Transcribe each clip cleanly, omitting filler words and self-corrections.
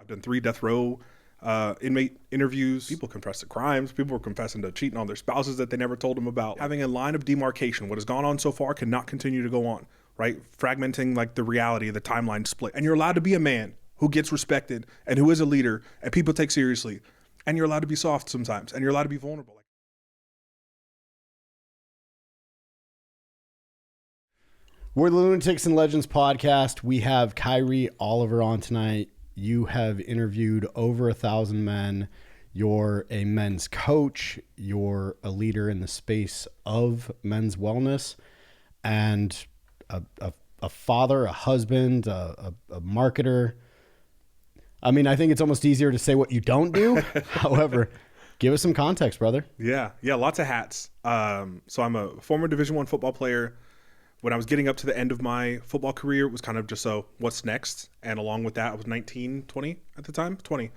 done 3 death row inmate interviews. People confess to crimes. People were confessing to cheating on their spouses that they never told them about. Having a line of demarcation. What has gone on so far cannot continue to go on, right? Fragmenting like the reality, the timeline split. And you're allowed to be a man who gets respected and who is a leader and people take seriously. And you're allowed to be soft sometimes, and you're allowed to be vulnerable. We're the Lunatics Legends podcast. We have Kyrie Oliver on tonight. You have interviewed over 1,000 men. You're a men's coach. You're a leader in the space of men's wellness, and a father, a husband, a marketer. I mean, I think it's almost easier to say what you don't do. However, give us some context, brother. Yeah, lots of hats. So I'm a former Division I football player. When I was getting up to the end of my football career, it was kind of just what's next? And along with that, I was 19, 20 at the time, 20.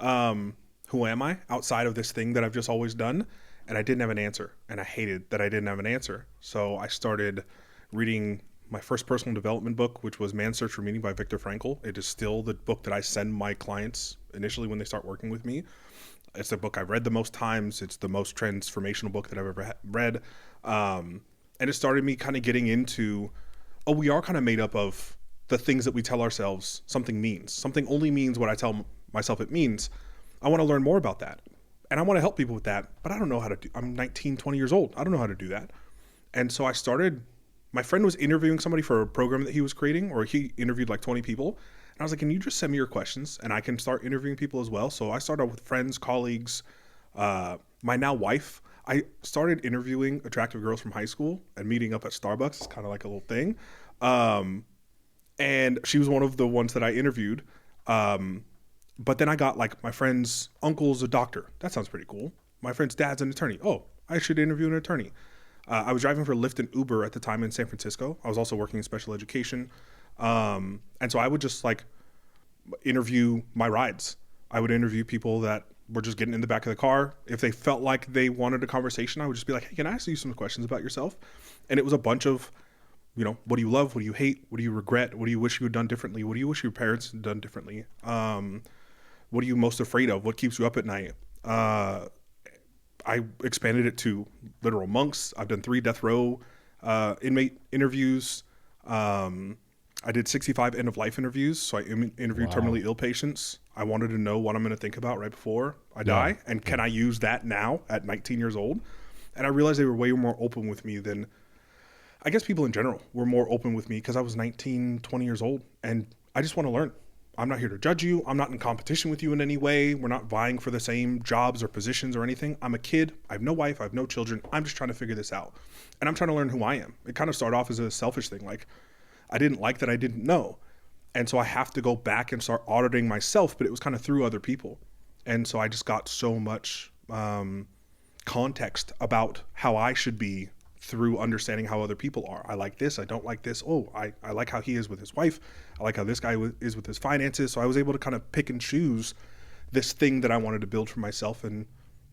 Who am I outside of this thing that I've just always done? And I didn't have an answer. And I hated that I didn't have an answer. So I started reading my first personal development book, which was Man's Search for Meaning by Viktor Frankl. It is still the book that I send my clients initially when they start working with me. It's the book I've read the most times. It's the most transformational book that I've ever read. And it started me kind of getting into, we are kind of made up of the things that we tell ourselves something means. Something only means what I tell myself it means. I want to learn more about that. And I want to help people with that, but I don't know how to do. I'm 19, 20 years old. I don't know how to do that. And so my friend was interviewing somebody for a program that he was creating, or he interviewed like 20 people. And I was like, can you just send me your questions and I can start interviewing people as well? So I started with friends, colleagues, my now wife. I started interviewing attractive girls from high school and meeting up at Starbucks. It's kind of like a little thing. And she was one of the ones that I interviewed. But then I got like my friend's uncle's a doctor. That sounds pretty cool. My friend's dad's an attorney. Oh, I should interview an attorney. I was driving for Lyft and Uber at the time in San Francisco. I was also working in special education. And so I would just like interview my rides. I would interview people that were just getting in the back of the car. If they felt like they wanted a conversation, I would just be like, hey, can I ask you some questions about yourself? And it was a bunch of, what do you love? What do you hate? What do you regret? What do you wish you had done differently? What do you wish your parents had done differently? What are you most afraid of? What keeps you up at night? I expanded it to literal monks. I've done 3 death row inmate interviews. I did 65 end-of-life interviews, so I interviewed terminally ill patients. I wanted to know what I'm going to think about right before I die, and can I use that now at 19 years old? And I realized they were way more open with me than, I guess people in general were more open with me because I was 19, 20 years old, and I just want to learn. I'm not here to judge you. I'm not in competition with you in any way. We're not vying for the same jobs or positions or anything. I'm a kid. I have no wife. I have no children. I'm just trying to figure this out, and I'm trying to learn who I am. It kind of started off as a selfish thing, like, I didn't like that I didn't know. And so I have to go back and start auditing myself, but it was kind of through other people. And so I just got so much context about how I should be through understanding how other people are. I like this. I don't like this. Oh, I like how he is with his wife. I like how this guy is with his finances. So I was able to kind of pick and choose this thing that I wanted to build for myself. And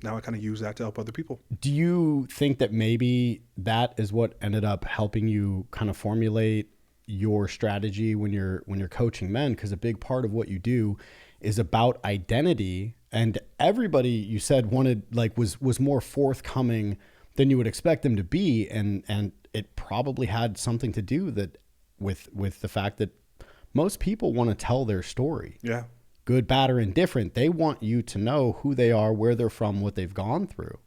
now I kind of use that to help other people. Do you think that maybe that is what ended up helping you kind of formulate your strategy when you're coaching men? Because a big part of what you do is about identity, and everybody, you said, was more forthcoming than you would expect them to be, and it probably had something to do with the fact that most people want to tell their story. Yeah. Good, bad, or indifferent. They want you to know who they are, where they're from, what they've gone through.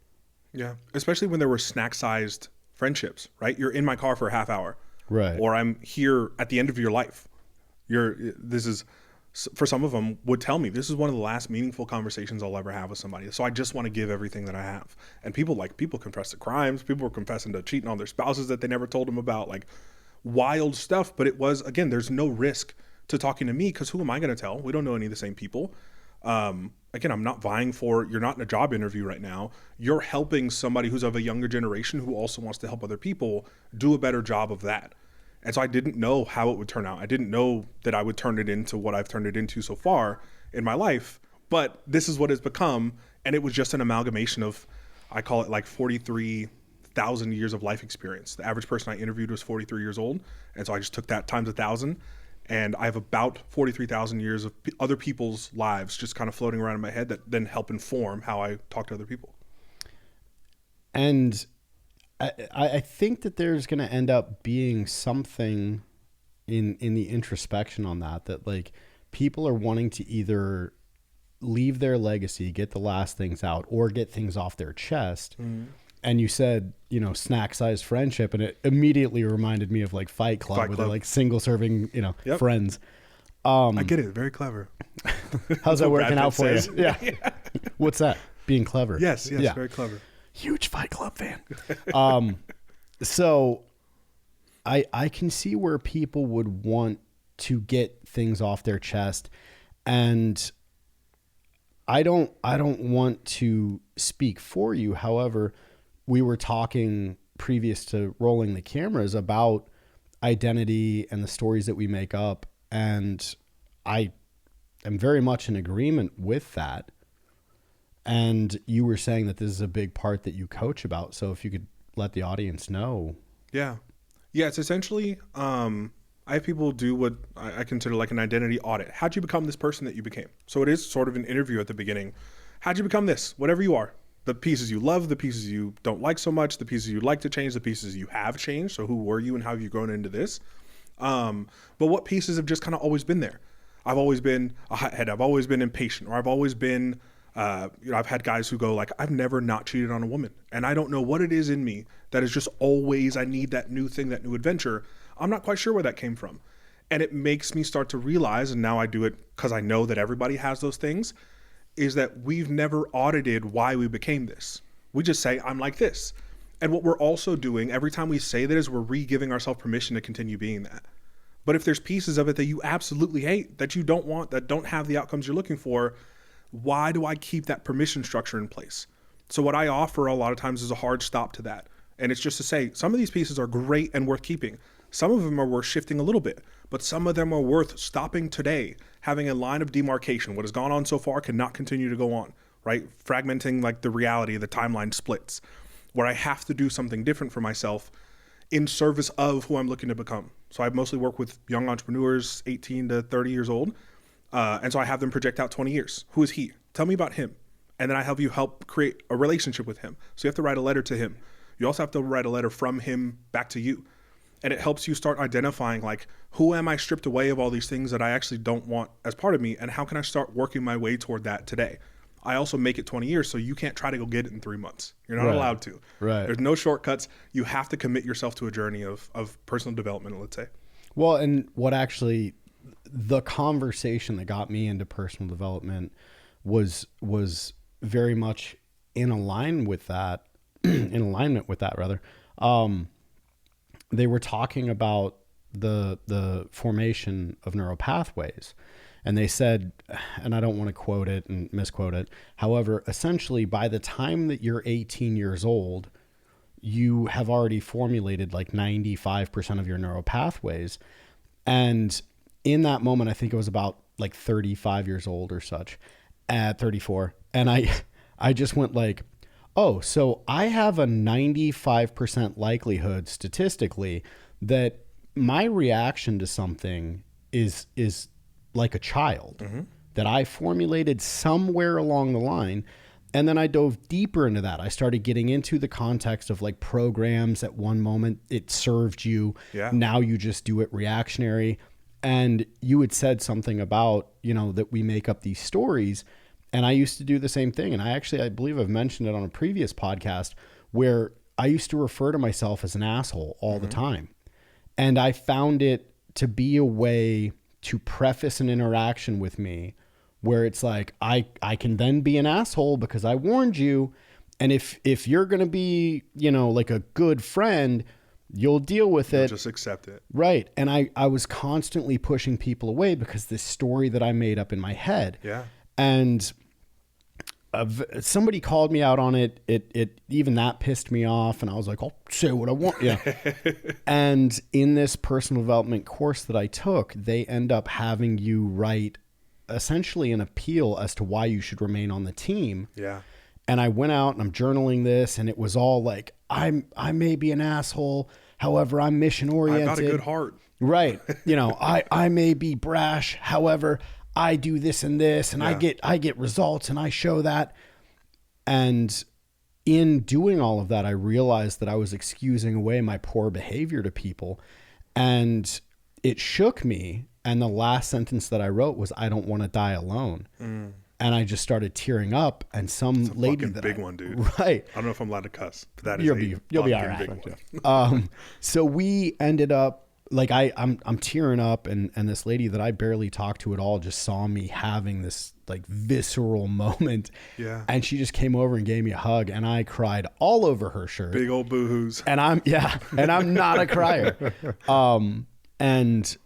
Yeah. Especially when there were snack-sized friendships, right? You're in my car for a half hour. Right. Or I'm here at the end of your life. For some of them would tell me, this is one of the last meaningful conversations I'll ever have with somebody. So I just want to give everything that I have. And people confess to crimes. People were confessing to cheating on their spouses that they never told them about, like wild stuff. But it was, again, there's no risk to talking to me because who am I going to tell? We don't know any of the same people. Again, I'm not vying for, you're not in a job interview right now. You're helping somebody who's of a younger generation who also wants to help other people do a better job of that. And so I didn't know how it would turn out. I didn't know that I would turn it into what I've turned it into so far in my life, but this is what it's become. And it was just an amalgamation of, I call it like 43,000 years of life experience. The average person I interviewed was 43 years old. And so I just took that times 1,000 And I have about 43,000 years of other people's lives just kind of floating around in my head that then help inform how I talk to other people. And I think that there's going to end up being something in the introspection on that like people are wanting to either leave their legacy, get the last things out, or get things off their chest. And you said, snack-sized friendship, and it immediately reminded me of like Fight Club, where they're like single-serving, friends. I get it. Very clever. How's that working out for you? Yeah. What's that? Being clever. Yes. Yeah. Very clever. Huge Fight Club fan. So I can see where people would want to get things off their chest, and I don't want to speak for you. However, we were talking previous to rolling the cameras about identity and the stories that we make up, and I am very much in agreement with that. And you were saying that this is a big part that you coach about. So if you could let the audience know. Yeah. It's essentially, I have people do what I consider like an identity audit. How'd you become this person that you became? So it is sort of an interview at the beginning. How'd you become this? Whatever you are. The pieces you love, the pieces you don't like so much, the pieces you'd like to change, the pieces you have changed. So who were you and how have you grown into this? But what pieces have just kind of always been there? I've always been a hothead. I've always been impatient, or I've always been... I've had guys who go like, I've never not cheated on a woman, and I don't know what it is in me that is just always, I need that new thing, that new adventure. I'm not quite sure where that came from. And it makes me start to realize, and now I do it because I know that everybody has those things, is that we've never audited why we became this. We just say, I'm like this. And what we're also doing every time we say that is we're re-giving ourselves permission to continue being that. But if there's pieces of it that you absolutely hate, that you don't want, that don't have the outcomes you're looking for, why do I keep that permission structure in place? So what I offer a lot of times is a hard stop to that. And it's just to say, some of these pieces are great and worth keeping. Some of them are worth shifting a little bit, but some of them are worth stopping today, having a line of demarcation. What has gone on so far cannot continue to go on, right? Fragmenting like the reality, the timeline splits, where I have to do something different for myself in service of who I'm looking to become. So I mostly work with young entrepreneurs, 18 to 30 years old. And so I have them project out 20 years. Who is he? Tell me about him. And then I help create a relationship with him. So you have to write a letter to him. You also have to write a letter from him back to you. And it helps you start identifying like, who am I stripped away of all these things that I actually don't want as part of me? And how can I start working my way toward that today? I also make it 20 years, so you can't try to go get it in 3 months. You're not allowed to. Right. There's no shortcuts. You have to commit yourself to a journey of personal development, let's say. Well, and what actually... the conversation that got me into personal development was very much in alignment with that. They were talking about the formation of neural pathways, and they said, and I don't want to quote it and misquote it. However, essentially, by the time that you're 18 years old, you have already formulated like 95% of your neural pathways, and in that moment, I think it was about like 35 years old or such, at 34. And I just went like, oh, so I have a 95% likelihood statistically that my reaction to something is like a child that I formulated somewhere along the line. And then I dove deeper into that. I started getting into the context of like programs. At one moment it served you. Yeah. Now you just do it reactionary. And you had said something about, that we make up these stories. And I used to do the same thing. And I believe I've mentioned it on a previous podcast where I used to refer to myself as an asshole all the time. And I found it to be a way to preface an interaction with me where it's like, I can then be an asshole because I warned you. And if you're going to be, like a good friend, you'll deal with it. Just accept it. Right. And I was constantly pushing people away because this story that I made up in my head. Yeah. And somebody called me out on it. It even that pissed me off. And I was like, I'll say what I want. Yeah. And in this personal development course that I took, they end up having you write essentially an appeal as to why you should remain on the team. Yeah. And I went out and I'm journaling this, and it was all like, I may be an asshole. However, I'm mission oriented. I've got a good heart. Right. You know, I may be brash. However, I do this and this, and I get results, and I show that. And in doing all of that, I realized that I was excusing away my poor behavior to people, and it shook me. And the last sentence that I wrote was, "I don't want to die alone." And I just started tearing up, and some lady that big one, dude. Right. I don't know if I'm allowed to cuss, but that is you'll be all right. So we ended up like I'm tearing up, and this lady that I barely talked to at all just saw me having this like visceral moment. Yeah. And she just came over and gave me a hug, and I cried all over her shirt. Big old boohoos. And I'm not a crier. And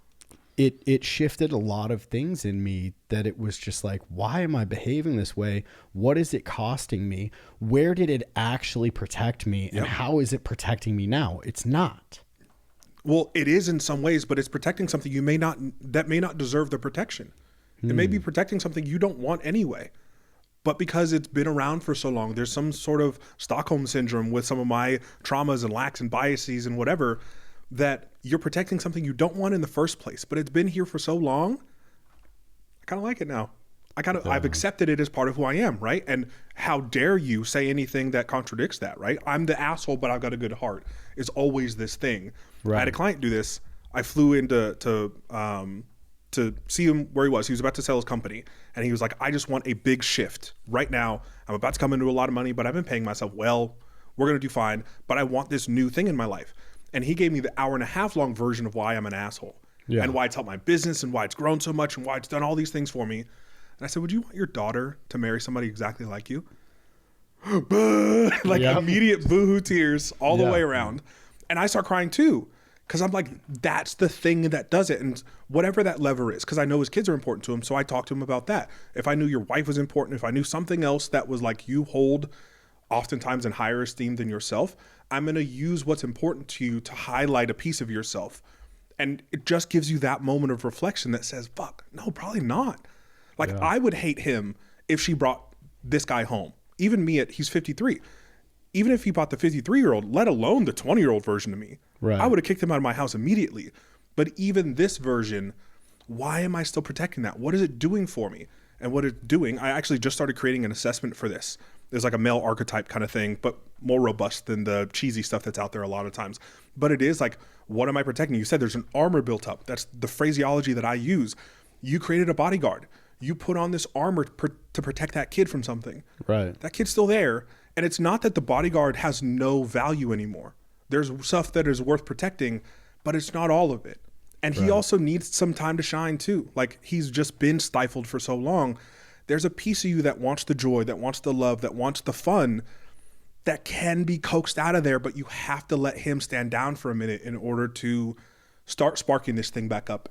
it shifted a lot of things in me, that it was just like, why am I behaving this way? What is it costing me? Where did it actually protect me? And how is it protecting me now? It's not. Well, it is in some ways, but it's protecting something that may not deserve the protection. It may be protecting something you don't want anyway. But because it's been around for so long, there's some sort of Stockholm syndrome with some of my traumas and lacks and biases and whatever, that you're protecting something you don't want in the first place. But it's been here for so long, I kind of like it now. I've accepted it as part of who I am, right? And how dare you say anything that contradicts that, right? I'm the asshole, but I've got a good heart is always this thing. Right. I had a client do this. I flew in to see him where he was. He was about to sell his company, and he was like, I just want a big shift right now. I'm about to come into a lot of money, but I've been paying myself well. We're going to do fine, but I want this new thing in my life. And he gave me the 1.5 hour long version of why I'm an asshole and why it's helped my business and why it's grown so much and why it's done all these things for me. And I said, would you want your daughter to marry somebody exactly like you? Immediate boohoo tears all the way around. And I start crying too, because I'm like, that's the thing that does it. And whatever that lever is, because I know his kids are important to him. So I talked to him about that. If I knew your wife was important, if I knew something else that was like you hold oftentimes in higher esteem than yourself, I'm going to use what's important to you to highlight a piece of yourself. And it just gives you that moment of reflection that says, fuck, no, probably not. Like I would hate him if she brought this guy home. Even me he's 53. Even if he brought the 53-year-old, let alone the 20-year-old version of me, I would have kicked him out of my house immediately. But even this version, why am I still protecting that? What is it doing for me? And what it's doing, I actually just started creating an assessment for this. There's like a male archetype kind of thing, but more robust than the cheesy stuff that's out there a lot of times. But it is like, what am I protecting? You said there's an armor built up. That's the phraseology that I use. You created a bodyguard. You put on this armor to protect that kid from something. Right. That kid's still there. And it's not that the bodyguard has no value anymore. There's stuff that is worth protecting, but it's not all of it. And he also needs some time to shine too. Like he's just been stifled for so long. There's a piece of you that wants the joy, that wants the love, that wants the fun, that can be coaxed out of there, but you have to let him stand down for a minute in order to start sparking this thing back up.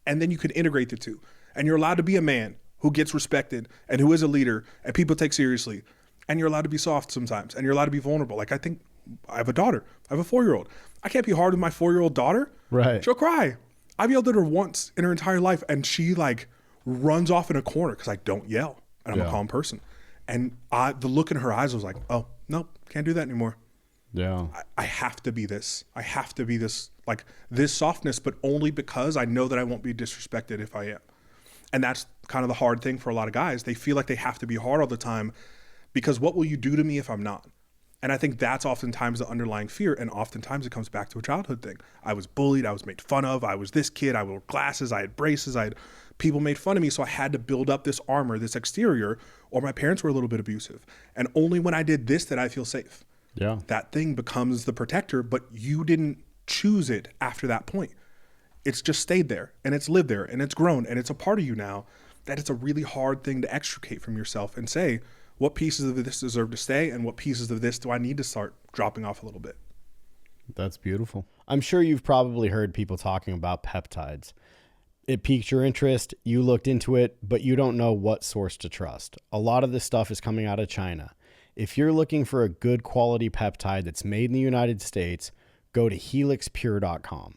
And then you can integrate the two. And you're allowed to be a man who gets respected and who is a leader and people take seriously. And you're allowed to be soft sometimes, and you're allowed to be vulnerable. Like I think I have a daughter. I have a 4-year-old. I can't be hard with my 4-year-old daughter. Right. She'll cry. I've yelled at her once in her entire life, and she like runs off in a corner because I don't yell, and I'm a calm person. And the look in her eyes was like, oh, no, can't do that anymore. Yeah. I have to be this. I have to be this, like this softness, but only because I know that I won't be disrespected if I am. And that's kind of the hard thing for a lot of guys. They feel like they have to be hard all the time because what will you do to me if I'm not? And I think that's oftentimes the underlying fear. And oftentimes it comes back to a childhood thing. I was bullied. I was made fun of. I was this kid. I wore glasses. I had braces. People made fun of me. So I had to build up this armor, this exterior, or my parents were a little bit abusive. And only when I did this did I feel safe. Yeah. That thing becomes the protector, but you didn't choose it after that point. It's just stayed there and it's lived there and it's grown and it's a part of you now, that it's a really hard thing to extricate from yourself and say, what pieces of this deserve to stay and what pieces of this do I need to start dropping off a little bit? That's beautiful. I'm sure you've probably heard people talking about peptides. It piqued your interest, you looked into it, but you don't know what source to trust. A lot of this stuff is coming out of China. If you're looking for a good quality peptide that's made in the United States, go to helixpure.com.